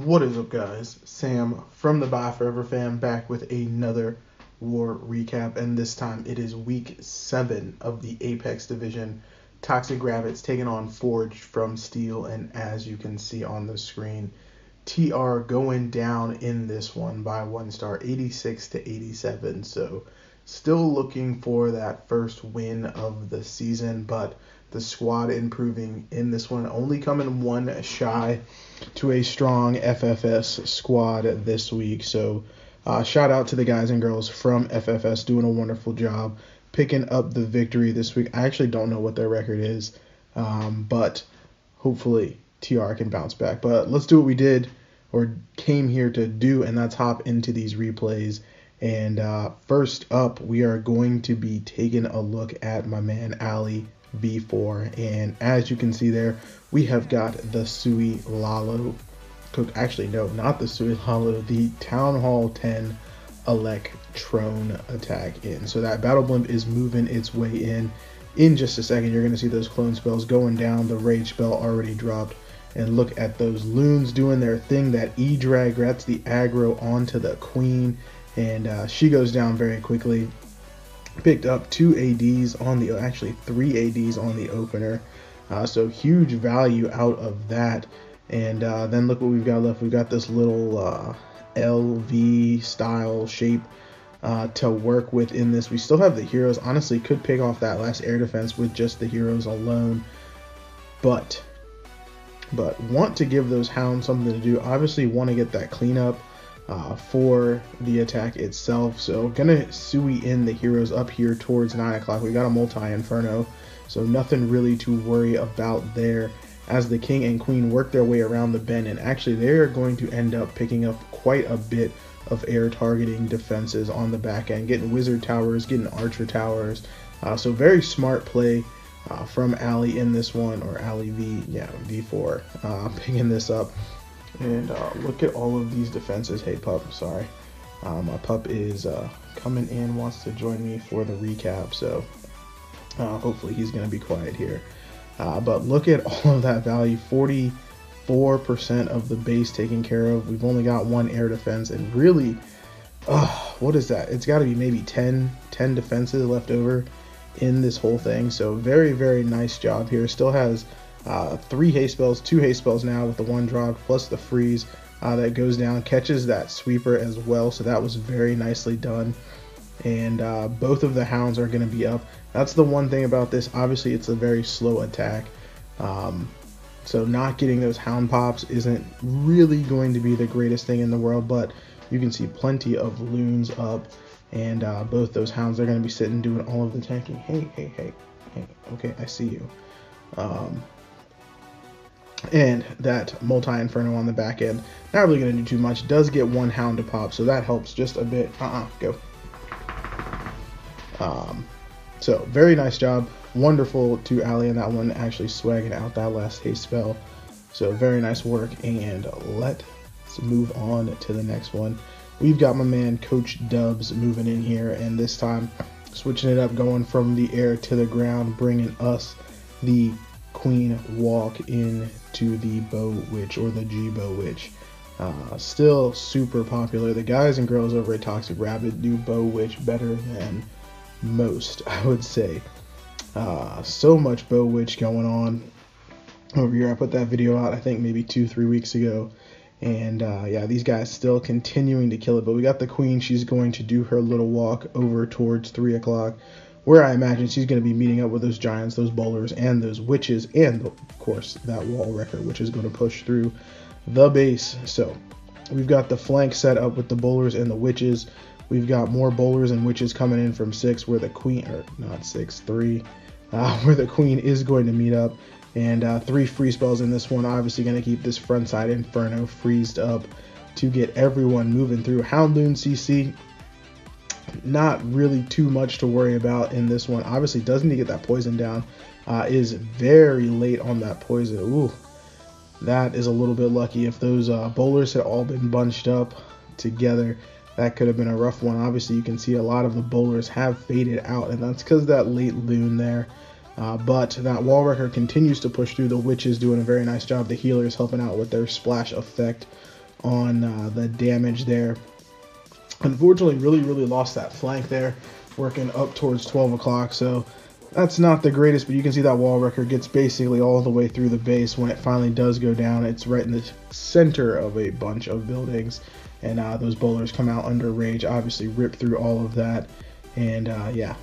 What is up, guys? Sam from the Byeforever fam back with another war recap, and this time it is week 7 of the Apex division. ToXiC Rabbits taking on ForgedFromSteel, and as you can see on the screen, TR going down in this one by 1 star, 86 to 87. So still looking for that first win of the season, but the squad improving in this one, only coming one shy to a strong FFS squad this week. So shout out to the guys and girls from FFS doing a wonderful job picking up the victory this week. I actually don't know what their record is, but hopefully TR can bounce back. But let's do what we did or came here to do, and that's hop into these replays. And first up, we are going to be taking a look at my man Ali V4, and as you can see there, we have got the Sui Lalo actually no, not the Sui Lalo, the Town Hall 10 Electron attack in. So that battle blimp is moving its way in just a second. You're going to see those clone spells going down. The rage spell already dropped, and look at those loons doing their thing. That E-drag, that's the aggro onto the queen, and she goes down very quickly. Picked up 2 ADs on the, actually 3 ADs on the opener, so huge value out of that. And then look what we've got left. We've got this little LV style shape to work with in this. We still have the heroes. Honestly, could pick off that last air defense with just the heroes alone, but want to give those hounds something to do. Obviously want to get that cleanup for the attack itself. So gonna Sui in the heroes up here towards 9 o'clock. We got a multi-inferno, so nothing really to worry about there as the king and queen work their way around the bend, and actually they're going to end up picking up quite a bit of air targeting defenses on the back end, getting wizard towers, getting archer towers. So very smart play from Ali in this one, or Ali V4 picking this up. And look at all of these defenses. Hey pup, sorry. My pup is coming in, wants to join me for the recap, so hopefully he's going to be quiet here. But look at all of that value, 44% of the base taken care of. We've only got 1 air defense, and really, what is that? It's got to be maybe 10 defenses left over in this whole thing. So very, very nice job here. Still has 3 haste spells, 2 haste spells now with the 1 drop, plus the freeze that goes down, catches that sweeper as well. So that was very nicely done. And both of the hounds are going to be up. That's the one thing about this. Obviously, it's a very slow attack. So not getting those hound pops isn't really going to be the greatest thing in the world, but you can see plenty of loons up. And both those hounds are going to be sitting doing all of the tanking. Hey. Okay, I see you. And that multi-inferno on the back end, not really going to do too much. Does get 1 hound to pop, so that helps just a bit. Go. So very nice job. Wonderful to Ali in that one, actually swagging out that last haste spell. So very nice work, and let's move on to the next one. We've got my man Coach Dubs moving in here, and this time switching it up, going from the air to the ground, bringing us the Queen Walk into the Bow Witch, or the G Bow Witch. Still super popular. The guys and girls over at ToXiC Rabbit do Bow Witch better than most, I would say. So much Bow Witch going on over here. I put that video out, I think maybe 2-3 weeks ago, and yeah, these guys still continuing to kill it. But we got the queen. She's going to do her little walk over towards 3 o'clock, where I imagine she's going to be meeting up with those giants, those bowlers, and those witches, and of course that wall wrecker, which is going to push through the base. So we've got the flank set up with the bowlers and the witches. We've got more bowlers and witches coming in from 6, where the queen, or not 6, 3, where the queen is going to meet up. And 3 free spells in this one, obviously going to keep this front side inferno freezed up to get everyone moving through. Houndloon CC, not really too much to worry about in this one. Obviously does need to get that poison down. Is very late on that poison. Ooh, that is a little bit lucky. If those bowlers had all been bunched up together, that could have been a rough one. Obviously, you can see a lot of the bowlers have faded out, and that's because of that late loon there. But that wall wrecker continues to push through. The witches doing a very nice job. The healers helping out with their splash effect on the damage there. Unfortunately, really lost that flank there, working up towards 12 o'clock, so that's not the greatest, but you can see that wall wrecker gets basically all the way through the base. When it finally does go down, it's right in the center of a bunch of buildings, and those bowlers come out under rage, obviously rip through all of that, and yeah,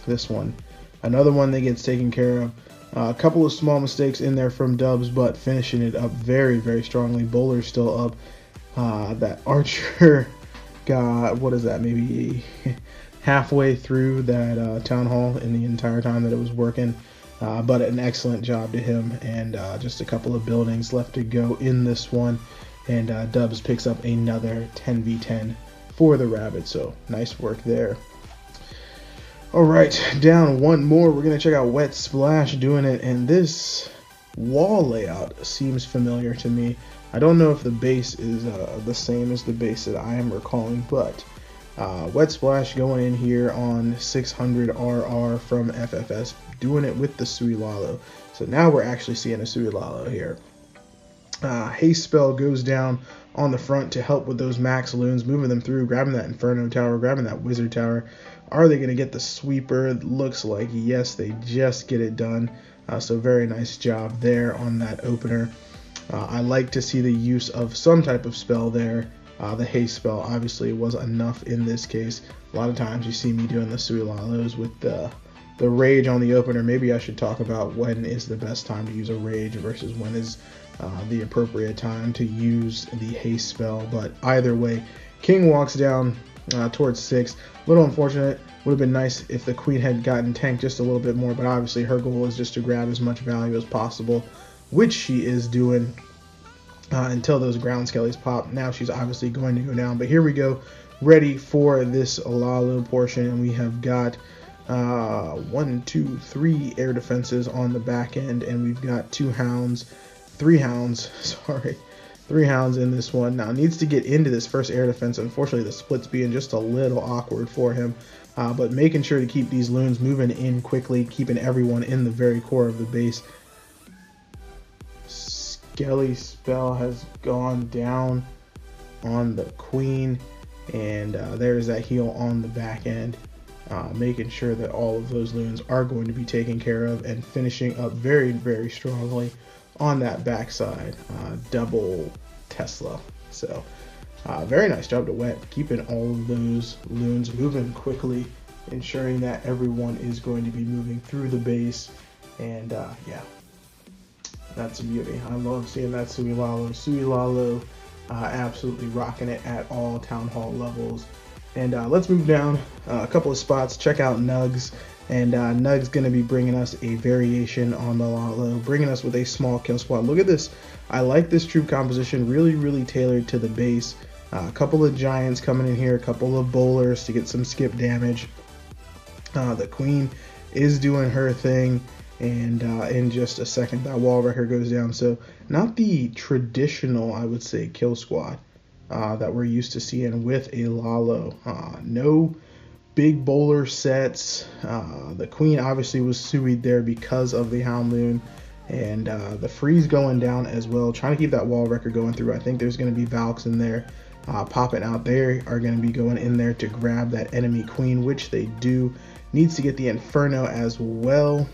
this one, another one that gets taken care of. A couple of small mistakes in there from Dubs, but finishing it up very strongly. Bowler's still up. That Archer got, what is that, maybe halfway through that town hall in the entire time that it was working, but an excellent job to him, and just a couple of buildings left to go in this one, and Dubs picks up another 10v10 for the Rabbits, so nice work there. Alright, down one more. We're going to check out Wetsplash doing it, and this wall layout seems familiar to me. I don't know if the base is the same as the base that I am recalling, but Wetsplash going in here on 600 RR from FFS, doing it with the Suilalo. So now we're actually seeing a Suilalo here. Haste spell goes down on the front to help with those max loons, moving them through, grabbing that Inferno tower, grabbing that Wizard tower. Are they going to get the sweeper? It looks like yes, they just get it done. So very nice job there on that opener. I like to see the use of some type of spell there. The haste spell obviously was enough in this case. A lot of times you see me doing the Suilalos with the rage on the opener. Maybe I should talk about when is the best time to use a rage versus when is the appropriate time to use the haste spell. But either way, King walks down towards 6. A little unfortunate. Would have been nice if the Queen had gotten tanked just a little bit more, but obviously her goal is just to grab as much value as possible, which she is doing until those ground skellies pop. Now she's obviously going to go down, but here we go, ready for this Lalo portion, and we have got 1, 2, 3 air defenses on the back end, and we've got 3 hounds in this one. Now needs to get into this first air defense. Unfortunately, the split's being just a little awkward for him, but making sure to keep these loons moving in quickly, keeping everyone in the very core of the base. Skelly spell has gone down on the Queen, and there's that heal on the back end, making sure that all of those loons are going to be taken care of, and finishing up very strongly on that backside, double Tesla. So very nice job to Wet, keeping all of those loons moving quickly, ensuring that everyone is going to be moving through the base, and yeah, that's a beauty. I love seeing that Suilalo absolutely rocking it at all town hall levels. And let's move down a couple of spots, check out Nugs. And Nug's going to be bringing us a variation on the Lalo, bringing us with a small kill squad. Look at this. I like this troop composition, really tailored to the base. A couple of giants coming in here, a couple of bowlers to get some skip damage. The Queen is doing her thing, and in just a second that wall wrecker goes down. So not the traditional, I would say, kill squad that we're used to seeing with a Lalo. No big bowler sets. The Queen obviously was suied there because of the Hound Loon, and the freeze going down as well, trying to keep that wall wrecker going through. I think there's going to be Valks in there popping out. They are going to be going in there to grab that enemy Queen, which they do. Needs to get the Inferno as well.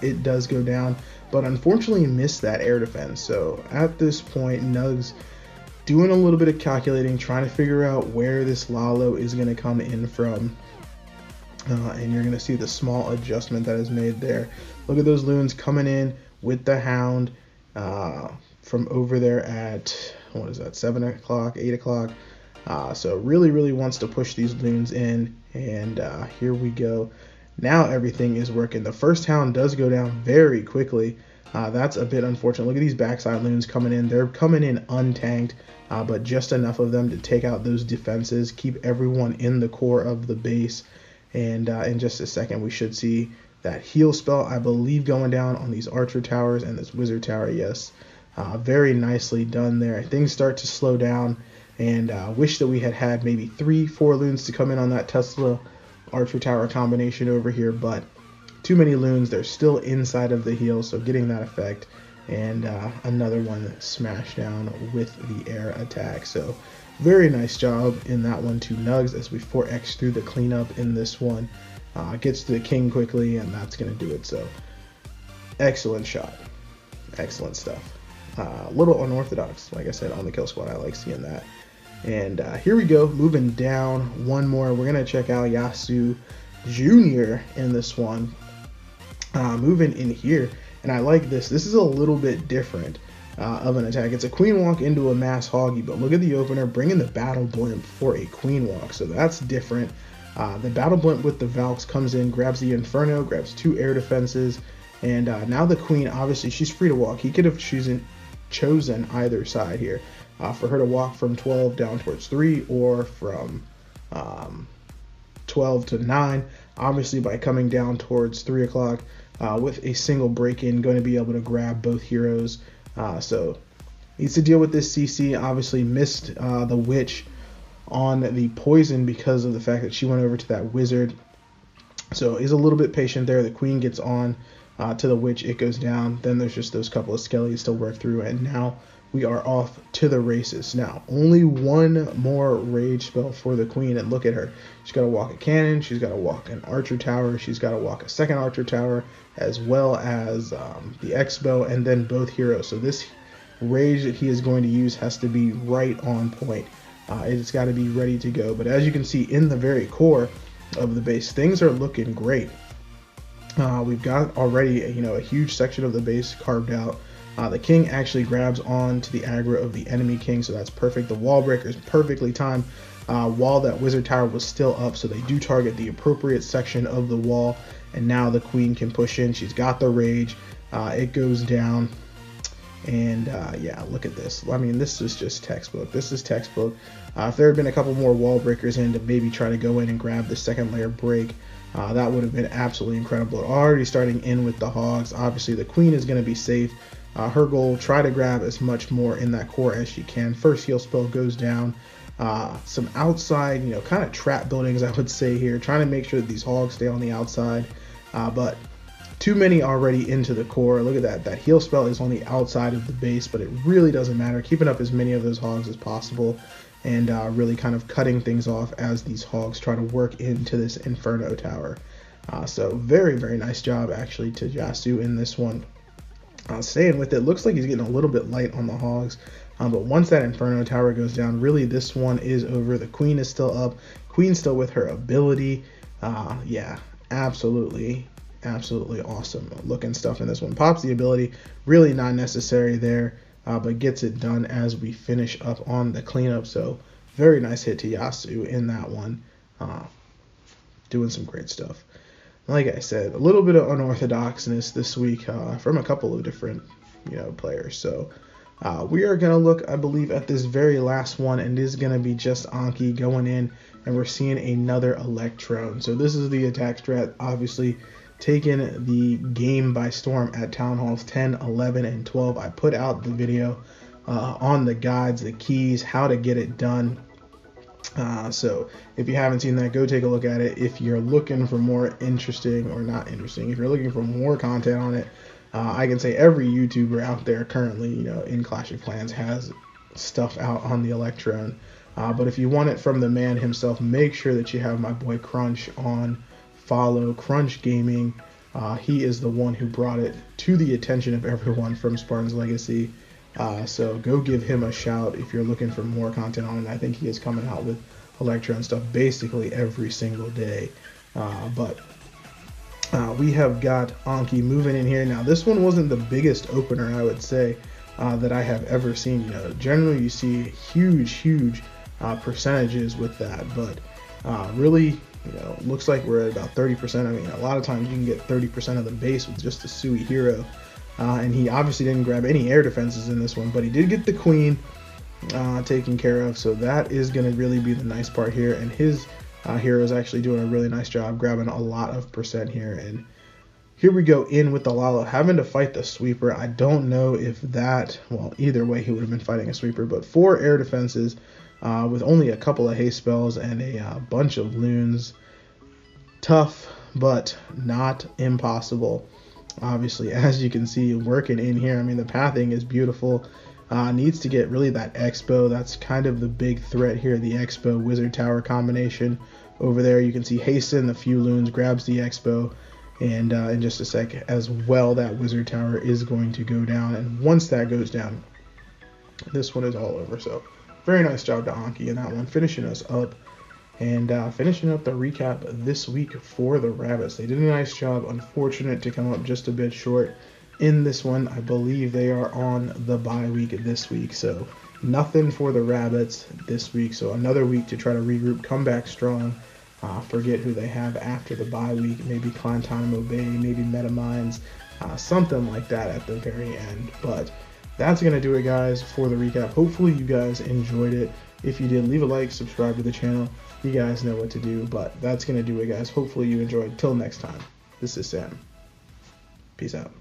It does go down, but unfortunately missed that air defense. So at this point, Nugs doing a little bit of calculating, trying to figure out where this Lalo is going to come in from, and you're going to see the small adjustment that is made there. Look at those loons coming in with the Hound from over there at, what is that, 7 o'clock, 8 o'clock. So really wants to push these loons in, and here we go. Now everything is working. The first Hound does go down very quickly. That's a bit unfortunate. Look at these backside loons coming in. They're coming in untanked, but just enough of them to take out those defenses, keep everyone in the core of the base. And in just a second, we should see that heal spell, I believe, going down on these Archer towers and this Wizard tower. Yes, very nicely done there. Things start to slow down, and wish that we had maybe 3-4 loons to come in on that Tesla Archer tower combination over here, but too many loons. They're still inside of the heal, so getting that effect, and another one smashed down with the air attack. So very nice job in that one to Nugs as we 4x through the cleanup in this one. Gets to the king quickly, and that's going to do it. So excellent shot. Excellent stuff. A little unorthodox, like I said, on the kill squad. I like seeing that. And here we go, moving down one more. We're going to check out Yasu Jr. in this one. Moving in here, and I like this. This is a little bit different of an attack. It's a queen walk into a mass hoggy, but look at the opener, bringing the battle blimp for a queen walk. So that's different. The battle blimp with the Valks comes in, grabs the Inferno, grabs 2 air defenses, and now the queen, obviously, she's free to walk. He could have chosen either side here for her to walk from 12 down towards 3 or from 12 to 9. Obviously, by coming down towards 3 o'clock with a single break-in, going to be able to grab both heroes. So needs to deal with this CC. Obviously missed the witch on the poison because of the fact that she went over to that wizard. So he's a little bit patient there. The queen gets on to the witch. It goes down. Then there's just those couple of skellies to work through. And now we are off to the races. Now, only one more rage spell for the queen, and look at her. She's got to walk a cannon, she's got to walk an archer tower, she's got to walk a second archer tower, as well as the X-bow, and then both heroes. So this rage that he is going to use has to be right on point. It's got to be ready to go. But as you can see in the very core of the base, things are looking great. We've got already a huge section of the base carved out. The king actually grabs on to the aggro of the enemy king, so that's perfect. The wall breaker is perfectly timed while that wizard tower was still up, so they do target the appropriate section of the wall, and now the queen can push in. She's got the rage. It goes down, and yeah, look at this. I mean, this is just textbook. This is textbook. If there had been a couple more wall breakers in to maybe try to go in and grab the second layer break, that would have been absolutely incredible. Already starting in with the hogs. Obviously, the queen is going to be safe. Her goal, try to grab as much more in that core as she can. First heal spell goes down. Some outside, kind of trap buildings, I would say here, trying to make sure that these hogs stay on the outside. But too many already into the core. Look at that. That heal spell is on the outside of the base, but it really doesn't matter. Keeping up as many of those hogs as possible, and really kind of cutting things off as these hogs try to work into this Inferno tower. So very, very nice job, actually, to Yasu in this one. Staying with it, looks like he's getting a little bit light on the hogs, but once that Inferno tower goes down, really this one is over. The queen is still up, queen still with her ability. Yeah, absolutely awesome looking stuff in this one. Pops the ability, really not necessary there, but gets it done as we finish up on the cleanup. So very nice hit to Yasu in that one, doing some great stuff. Like I said, a little bit of unorthodoxness this week from a couple of different, players. So we are going to look, I believe, at this very last one, and it is going to be just Anki going in, and we're seeing another Electron. So this is the attack strat, obviously taking the game by storm at Town Halls 10, 11, and 12. I put out the video on the guides, the keys, how to get it done. So if you haven't seen that, go take a look at it. If you're looking for more interesting, or not interesting, if you're looking for more content on it, I can say every YouTuber out there currently, in Clash of Clans has stuff out on the Electron. But if you want it from the man himself, make sure that you have my boy Crunch on follow. Crunch Gaming, he is the one who brought it to the attention of everyone from Spartan's Legacy. So go give him a shout if you're looking for more content on it. I think he is coming out with Electron stuff basically every single day. But we have got Anki moving in here. Now, this one wasn't the biggest opener, I would say, that I have ever seen. Generally you see huge percentages with that, but really, looks like we're at about 30%. I mean, a lot of times you can get 30% of the base with just a Sui hero. And he obviously didn't grab any air defenses in this one, but he did get the queen taken care of, so that is going to really be the nice part here. And his hero is actually doing a really nice job grabbing a lot of percent here. And here we go in with the Lalo, having to fight the sweeper. I don't know if that, well, either way he would have been fighting a sweeper, but 4 air defenses with only a couple of haste spells and a bunch of loons. Tough, but not impossible. obviously, as you can see, working in here. I mean, the pathing is beautiful. Needs to get really that Expo. That's kind of the big threat here, the Expo Wizard Tower combination. Over there, you can see Hasten, the few loons, grabs the Expo. And in just a sec as well, that Wizard Tower is going to go down. And once that goes down, this one is all over. So very nice job to Anki in that one, finishing us up. And finishing up the recap this week for the Rabbits. They did a nice job. Unfortunate to come up just a bit short in this one. I believe they are on the bye week this week. So nothing for the Rabbits this week. So another week to try to regroup, come back strong. Forget who they have after the bye week. Maybe Clantanum Bay, maybe Metamines, something like that at the very end. But that's going to do it, guys, for the recap. Hopefully you guys enjoyed it. If you did, leave a like, subscribe to the channel. You guys know what to do, but that's going to do it, guys. Hopefully you enjoyed. Till next time, this is Sam. Peace out.